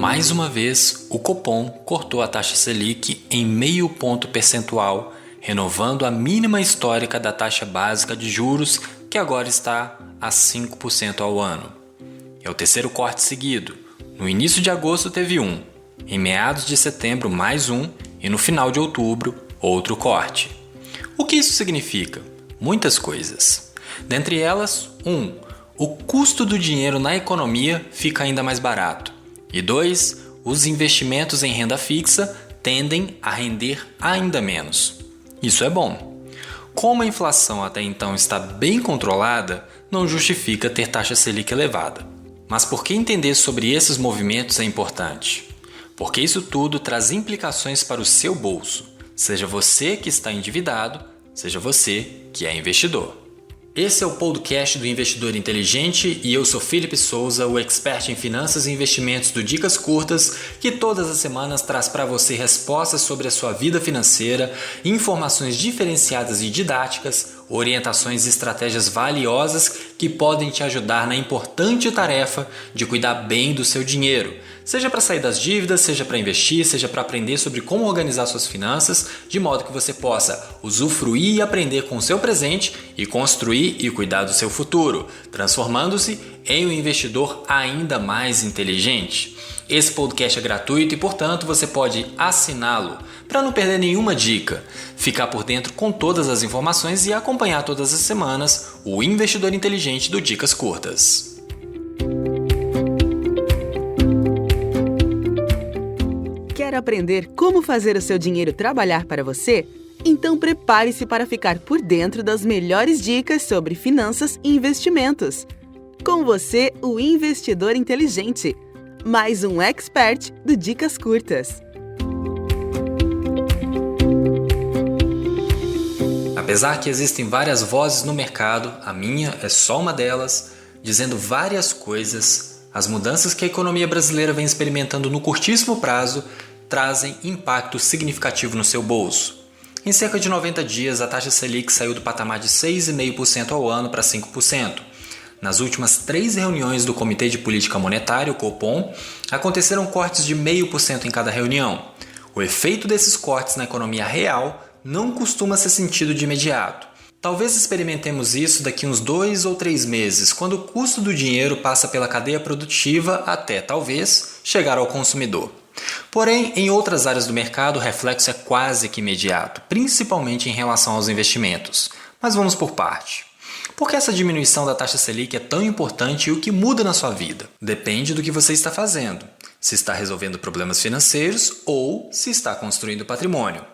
Mais uma vez, o Copom cortou a taxa Selic em 0,5 ponto percentual, renovando a mínima histórica da taxa básica de juros, que agora está a 5% ao ano. É o terceiro corte seguido. No início de agosto teve um, em meados de setembro mais um e no final de outubro outro corte. O que isso significa? Muitas coisas. Dentre elas, 1. O custo do dinheiro na economia fica ainda mais barato. E 2. Os investimentos em renda fixa tendem a render ainda menos. Isso é bom. Como a inflação até então está bem controlada, não justifica ter taxa Selic elevada. Mas por que entender sobre esses movimentos é importante? Porque isso tudo traz implicações para o seu bolso, seja você que está endividado, seja você que é investidor. Esse é o podcast do Investidor Inteligente e eu sou Felipe Souza, o expert em finanças e investimentos do Dicas Curtas, que todas as semanas traz para você respostas sobre a sua vida financeira, informações diferenciadas e didáticas, orientações e estratégias valiosas que podem te ajudar na importante tarefa de cuidar bem do seu dinheiro, seja para sair das dívidas, seja para investir, seja para aprender sobre como organizar suas finanças, de modo que você possa usufruir e aprender com o seu presente e construir e cuidar do seu futuro, transformando-se em um investidor ainda mais inteligente. Esse podcast é gratuito e, portanto, você pode assiná-lo para não perder nenhuma dica, ficar por dentro com todas as informações e acompanhar todas as semanas o Investidor Inteligente do Dicas Curtas. Quer aprender como fazer o seu dinheiro trabalhar para você? Então prepare-se para ficar por dentro das melhores dicas sobre finanças e investimentos. Com você, o Investidor Inteligente, mais um expert do Dicas Curtas. Apesar que existem várias vozes no mercado, a minha é só uma delas, dizendo várias coisas, as mudanças que a economia brasileira vem experimentando no curtíssimo prazo trazem impacto significativo no seu bolso. Em cerca de 90 dias, a taxa Selic saiu do patamar de 6,5% ao ano para 5%. Nas últimas 3 reuniões do Comitê de Política Monetária, o Copom, aconteceram cortes de 0,5% em cada reunião. O efeito desses cortes na economia real não costuma ser sentido de imediato. Talvez experimentemos isso daqui uns 2 ou 3 meses, quando o custo do dinheiro passa pela cadeia produtiva até, talvez, chegar ao consumidor. Porém, em outras áreas do mercado, o reflexo é quase que imediato, principalmente em relação aos investimentos. Mas vamos por parte. Por que essa diminuição da taxa Selic é tão importante e o que muda na sua vida? Depende do que você está fazendo. Se está resolvendo problemas financeiros ou se está construindo patrimônio.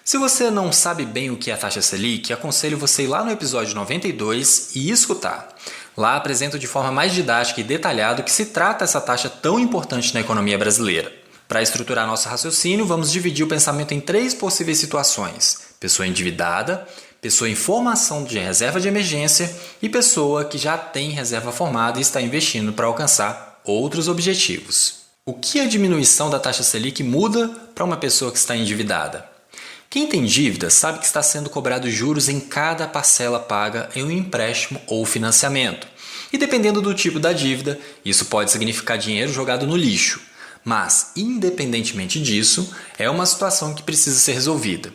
Se você não sabe bem o que é a taxa Selic, aconselho você ir lá no episódio 92 e escutar. Lá apresento de forma mais didática e detalhada o que se trata essa taxa tão importante na economia brasileira. Para estruturar nosso raciocínio, vamos dividir o pensamento em 3 possíveis situações: pessoa endividada, pessoa em formação de reserva de emergência e pessoa que já tem reserva formada e está investindo para alcançar outros objetivos. O que a diminuição da taxa Selic muda para uma pessoa que está endividada? Quem tem dívida sabe que está sendo cobrado juros em cada parcela paga em um empréstimo ou financiamento. E dependendo do tipo da dívida, isso pode significar dinheiro jogado no lixo. Mas, independentemente disso, é uma situação que precisa ser resolvida.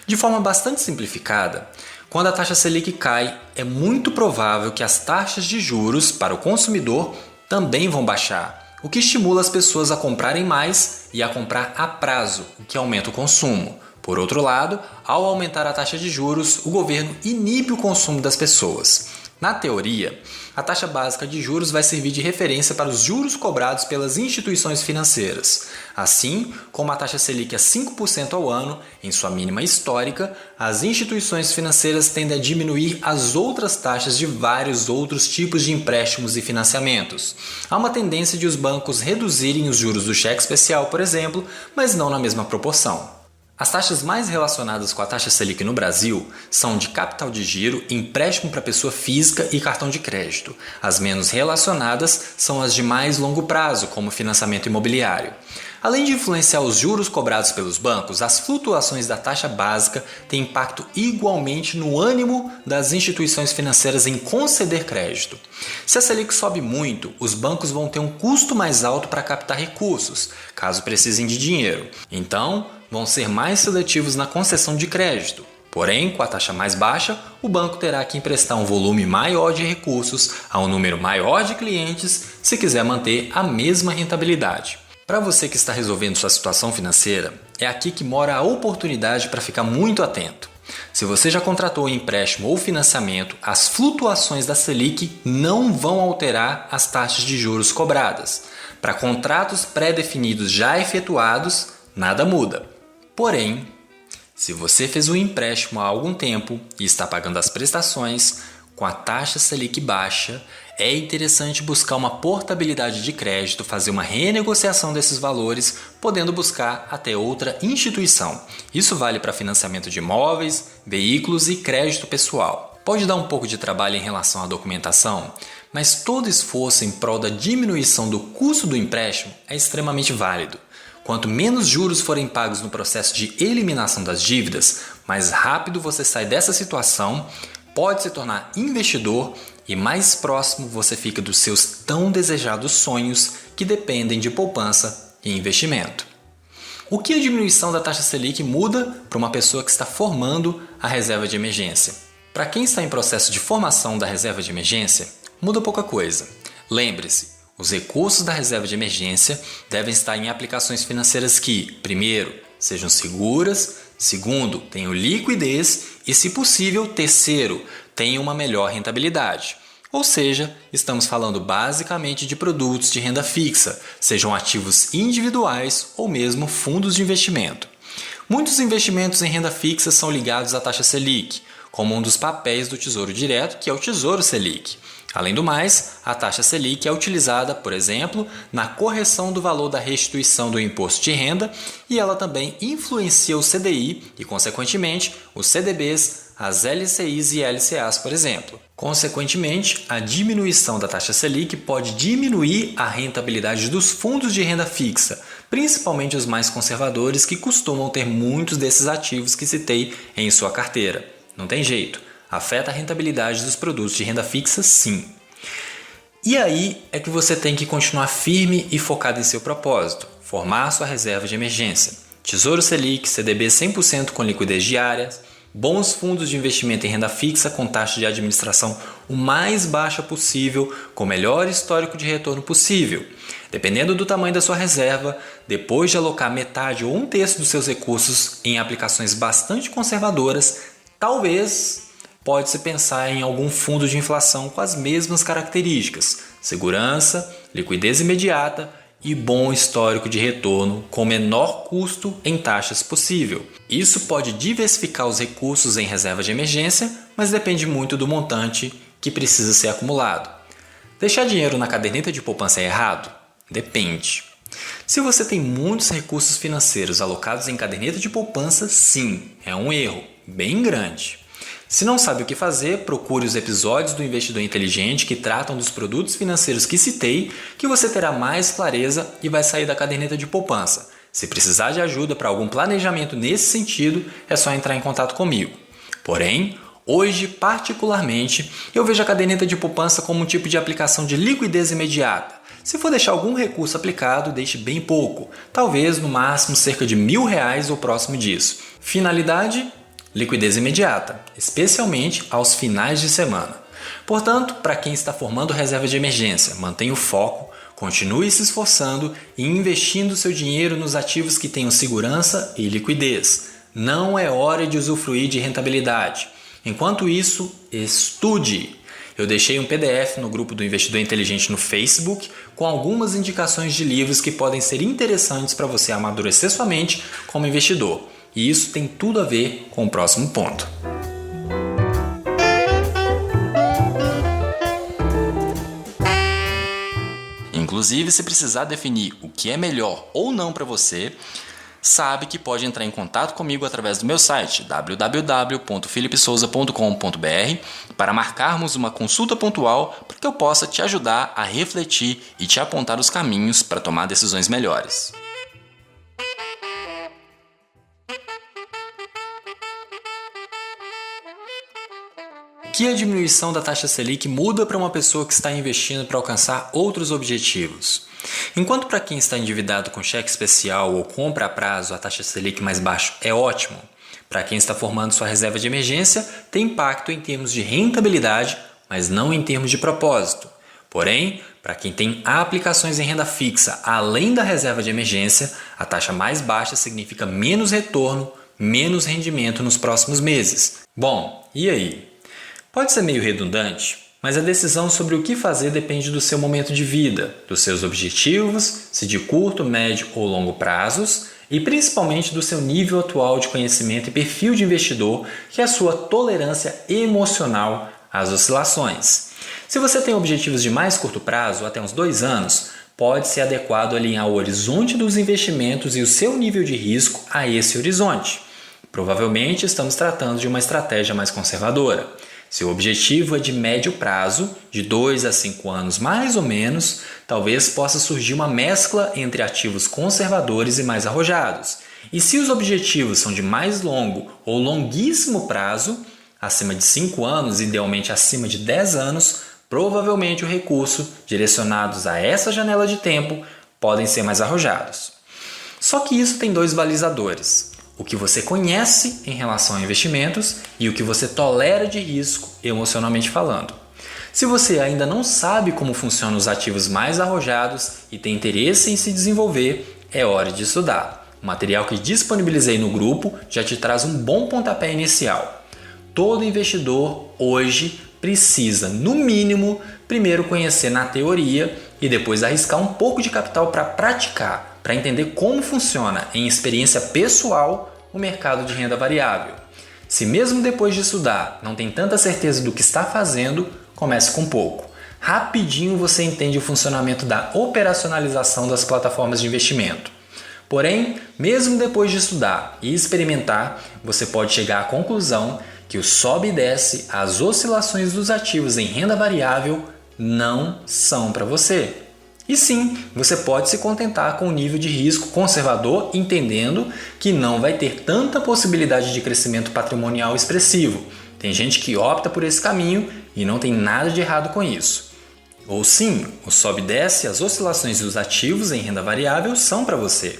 De forma bastante simplificada, quando a taxa Selic cai, é muito provável que as taxas de juros para o consumidor também vão baixar, o que estimula as pessoas a comprarem mais e a comprar a prazo, o que aumenta o consumo. Por outro lado, ao aumentar a taxa de juros, o governo inibe o consumo das pessoas. Na teoria, a taxa básica de juros vai servir de referência para os juros cobrados pelas instituições financeiras. Assim como a taxa Selic é 5% ao ano, em sua mínima histórica, as instituições financeiras tendem a diminuir as outras taxas de vários outros tipos de empréstimos e financiamentos. Há uma tendência de os bancos reduzirem os juros do cheque especial, por exemplo, mas não na mesma proporção. As taxas mais relacionadas com a taxa Selic no Brasil são de capital de giro, empréstimo para pessoa física e cartão de crédito. As menos relacionadas são as de mais longo prazo, como financiamento imobiliário. Além de influenciar os juros cobrados pelos bancos, as flutuações da taxa básica têm impacto igualmente no ânimo das instituições financeiras em conceder crédito. Se a Selic sobe muito, os bancos vão ter um custo mais alto para captar recursos, caso precisem de dinheiro. Então, vão ser mais seletivos na concessão de crédito. Porém, com a taxa mais baixa, o banco terá que emprestar um volume maior de recursos a um número maior de clientes se quiser manter a mesma rentabilidade. Para você que está resolvendo sua situação financeira, é aqui que mora a oportunidade para ficar muito atento. Se você já contratou um empréstimo ou financiamento, as flutuações da Selic não vão alterar as taxas de juros cobradas. Para contratos pré-definidos já efetuados, nada muda. Porém, se você fez um empréstimo há algum tempo e está pagando as prestações, com a taxa Selic baixa, é interessante buscar uma portabilidade de crédito, fazer uma renegociação desses valores, podendo buscar até outra instituição. Isso vale para financiamento de imóveis, veículos e crédito pessoal. Pode dar um pouco de trabalho em relação à documentação, mas todo esforço em prol da diminuição do custo do empréstimo é extremamente válido. Quanto menos juros forem pagos no processo de eliminação das dívidas, mais rápido você sai dessa situação, pode se tornar investidor e mais próximo você fica dos seus tão desejados sonhos que dependem de poupança e investimento. O que a diminuição da taxa Selic muda para uma pessoa que está formando a reserva de emergência? Para quem está em processo de formação da reserva de emergência, muda pouca coisa. Lembre-se, os recursos da reserva de emergência devem estar em aplicações financeiras que, primeiro, sejam seguras, segundo, tenham liquidez e, se possível, terceiro, tenham uma melhor rentabilidade. Ou seja, estamos falando basicamente de produtos de renda fixa, sejam ativos individuais ou mesmo fundos de investimento. Muitos investimentos em renda fixa são ligados à taxa Selic, como um dos papéis do Tesouro Direto, que é o Tesouro Selic. Além do mais, a taxa Selic é utilizada, por exemplo, na correção do valor da restituição do imposto de renda e ela também influencia o CDI e, consequentemente, os CDBs, as LCIs e LCAs, por exemplo. Consequentemente, a diminuição da taxa Selic pode diminuir a rentabilidade dos fundos de renda fixa, principalmente os mais conservadores que costumam ter muitos desses ativos que citei em sua carteira. Não tem jeito. Afeta a rentabilidade dos produtos de renda fixa, sim. E aí é que você tem que continuar firme e focado em seu propósito, formar sua reserva de emergência. Tesouro Selic, CDB 100% com liquidez diária, bons fundos de investimento em renda fixa com taxa de administração o mais baixa possível, com o melhor histórico de retorno possível. Dependendo do tamanho da sua reserva, depois de alocar metade ou um terço dos seus recursos em aplicações bastante conservadoras, talvez pode-se pensar em algum fundo de inflação com as mesmas características: segurança, liquidez imediata e bom histórico de retorno com o menor custo em taxas possível. Isso pode diversificar os recursos em reserva de emergência, mas depende muito do montante que precisa ser acumulado. Deixar dinheiro na caderneta de poupança é errado? Depende. Se você tem muitos recursos financeiros alocados em caderneta de poupança, sim, é um erro bem grande. Se não sabe o que fazer, procure os episódios do Investidor Inteligente que tratam dos produtos financeiros que citei, que você terá mais clareza e vai sair da caderneta de poupança. Se precisar de ajuda para algum planejamento nesse sentido, é só entrar em contato comigo. Porém, hoje, particularmente, eu vejo a caderneta de poupança como um tipo de aplicação de liquidez imediata. Se for deixar algum recurso aplicado, deixe bem pouco, talvez no máximo cerca de R$1.000 ou próximo disso. Finalidade? Liquidez imediata, especialmente aos finais de semana. Portanto, para quem está formando reserva de emergência, mantenha o foco, continue se esforçando e investindo seu dinheiro nos ativos que tenham segurança e liquidez. Não é hora de usufruir de rentabilidade. Enquanto isso, estude! Eu deixei um PDF no grupo do Investidor Inteligente no Facebook com algumas indicações de livros que podem ser interessantes para você amadurecer sua mente como investidor. E isso tem tudo a ver com o próximo ponto. Inclusive, se precisar definir o que é melhor ou não para você, sabe que pode entrar em contato comigo através do meu site www.philipesouza.com.br para marcarmos uma consulta pontual para que eu possa te ajudar a refletir e te apontar os caminhos para tomar decisões melhores. O que a diminuição da taxa Selic muda para uma pessoa que está investindo para alcançar outros objetivos? Enquanto para quem está endividado com cheque especial ou compra a prazo a taxa Selic mais baixa é ótimo, para quem está formando sua reserva de emergência tem impacto em termos de rentabilidade, mas não em termos de propósito. Porém, para quem tem aplicações em renda fixa além da reserva de emergência, a taxa mais baixa significa menos retorno, menos rendimento nos próximos meses. Bom, e aí? Pode ser meio redundante, mas a decisão sobre o que fazer depende do seu momento de vida, dos seus objetivos, se de curto, médio ou longo prazos, e principalmente do seu nível atual de conhecimento e perfil de investidor, que é a sua tolerância emocional às oscilações. Se você tem objetivos de mais curto prazo, até uns 2 anos, pode ser adequado alinhar o horizonte dos investimentos e o seu nível de risco a esse horizonte. Provavelmente estamos tratando de uma estratégia mais conservadora. Se o objetivo é de médio prazo, de 2 a 5 anos mais ou menos, talvez possa surgir uma mescla entre ativos conservadores e mais arrojados. E se os objetivos são de mais longo ou longuíssimo prazo, acima de 5 anos, idealmente acima de 10 anos, provavelmente o recurso direcionados a essa janela de tempo podem ser mais arrojados. Só que isso tem 2 balizadores. O que você conhece em relação a investimentos e o que você tolera de risco emocionalmente falando. Se você ainda não sabe como funcionam os ativos mais arrojados e tem interesse em se desenvolver, é hora de estudar. O material que disponibilizei no grupo já te traz um bom pontapé inicial. Todo investidor hoje precisa, no mínimo, primeiro conhecer na teoria e depois arriscar um pouco de capital para praticar, para entender como funciona em experiência pessoal o mercado de renda variável. Se mesmo depois de estudar não tem tanta certeza do que está fazendo, comece com pouco. Rapidinho você entende o funcionamento da operacionalização das plataformas de investimento. Porém, mesmo depois de estudar e experimentar, você pode chegar à conclusão que o sobe e desce, as oscilações dos ativos em renda variável não são para você. E sim, você pode se contentar com um nível de risco conservador, entendendo que não vai ter tanta possibilidade de crescimento patrimonial expressivo. Tem gente que opta por esse caminho e não tem nada de errado com isso. Ou sim, o sobe e desce, as oscilações dos ativos em renda variável são para você.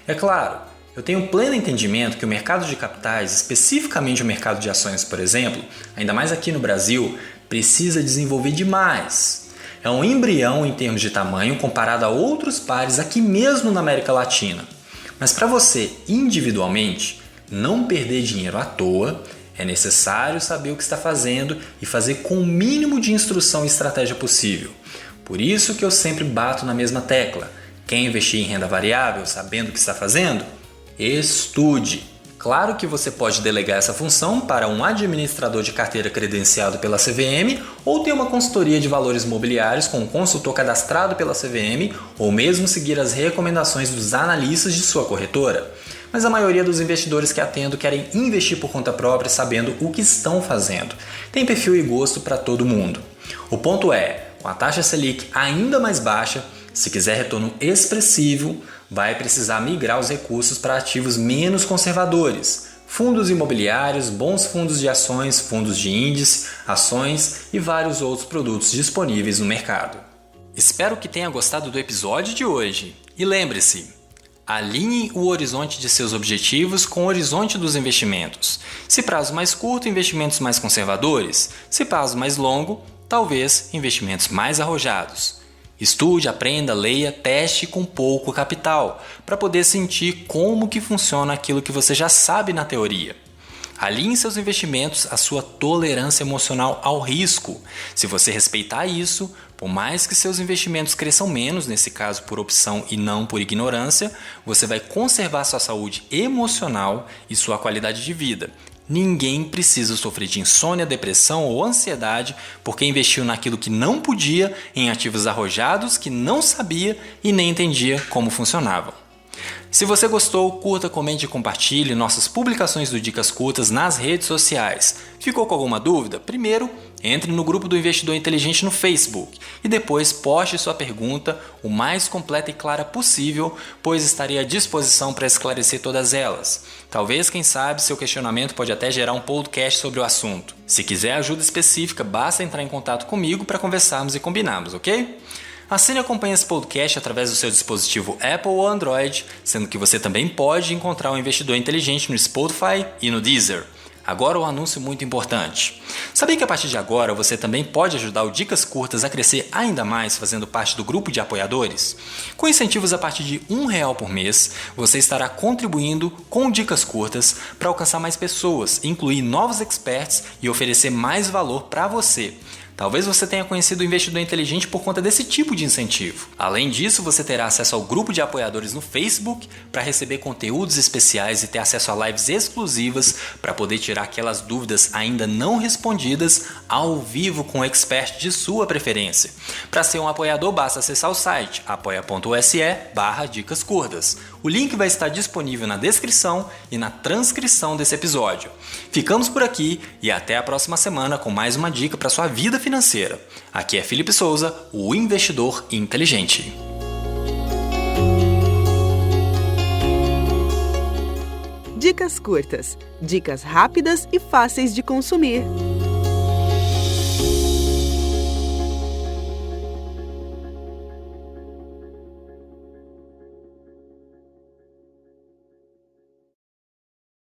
É claro, eu tenho pleno entendimento que o mercado de capitais, especificamente o mercado de ações, por exemplo, ainda mais aqui no Brasil, precisa desenvolver demais. É um embrião em termos de tamanho comparado a outros pares aqui mesmo na América Latina. Mas para você, individualmente, não perder dinheiro à toa, é necessário saber o que está fazendo e fazer com o mínimo de instrução e estratégia possível. Por isso que eu sempre bato na mesma tecla. Quer investir em renda variável sabendo o que está fazendo? Estude! Claro que você pode delegar essa função para um administrador de carteira credenciado pela CVM ou ter uma consultoria de valores mobiliários com um consultor cadastrado pela CVM ou mesmo seguir as recomendações dos analistas de sua corretora. Mas a maioria dos investidores que atendo querem investir por conta própria sabendo o que estão fazendo. Tem perfil e gosto para todo mundo. O ponto é, com a taxa Selic ainda mais baixa, se quiser retorno expressivo, vai precisar migrar os recursos para ativos menos conservadores, fundos imobiliários, bons fundos de ações, fundos de índice, ações e vários outros produtos disponíveis no mercado. Espero que tenha gostado do episódio de hoje. E lembre-se, alinhe o horizonte de seus objetivos com o horizonte dos investimentos. Se prazo mais curto, investimentos mais conservadores. Se prazo mais longo, talvez investimentos mais arrojados. Estude, aprenda, leia, teste com pouco capital, para poder sentir como que funciona aquilo que você já sabe na teoria. Alinhe seus investimentos à sua tolerância emocional ao risco. Se você respeitar isso, por mais que seus investimentos cresçam menos, nesse caso por opção e não por ignorância, você vai conservar sua saúde emocional e sua qualidade de vida. Ninguém precisa sofrer de insônia, depressão ou ansiedade porque investiu naquilo que não podia em ativos arrojados que não sabia e nem entendia como funcionavam. Se você gostou, curta, comente e compartilhe nossas publicações do Dicas Curtas nas redes sociais. Ficou com alguma dúvida? Primeiro, entre no grupo do Investidor Inteligente no Facebook e depois poste sua pergunta o mais completa e clara possível, pois estarei à disposição para esclarecer todas elas. Talvez, quem sabe, seu questionamento pode até gerar um podcast sobre o assunto. Se quiser ajuda específica, basta entrar em contato comigo para conversarmos e combinarmos, ok? Assine e acompanhe esse podcast através do seu dispositivo Apple ou Android, sendo que você também pode encontrar o Investidor Inteligente no Spotify e no Deezer. Agora um anúncio muito importante. Sabia que a partir de agora você também pode ajudar o Dicas Curtas a crescer ainda mais fazendo parte do grupo de apoiadores? Com incentivos a partir de R$1 por mês, você estará contribuindo com Dicas Curtas para alcançar mais pessoas, incluir novos experts e oferecer mais valor para você. Talvez você tenha conhecido o Investidor Inteligente por conta desse tipo de incentivo. Além disso, você terá acesso ao grupo de apoiadores no Facebook para receber conteúdos especiais e ter acesso a lives exclusivas para poder tirar aquelas dúvidas ainda não respondidas ao vivo com o expert de sua preferência. Para ser um apoiador, basta acessar o site apoia.se/Dicas Curtas. O link vai estar disponível na descrição e na transcrição desse episódio. Ficamos por aqui e até a próxima semana com mais uma dica para sua vida financeira. Aqui é Felipe Souza, o Investidor Inteligente. Dicas curtas, dicas rápidas e fáceis de consumir.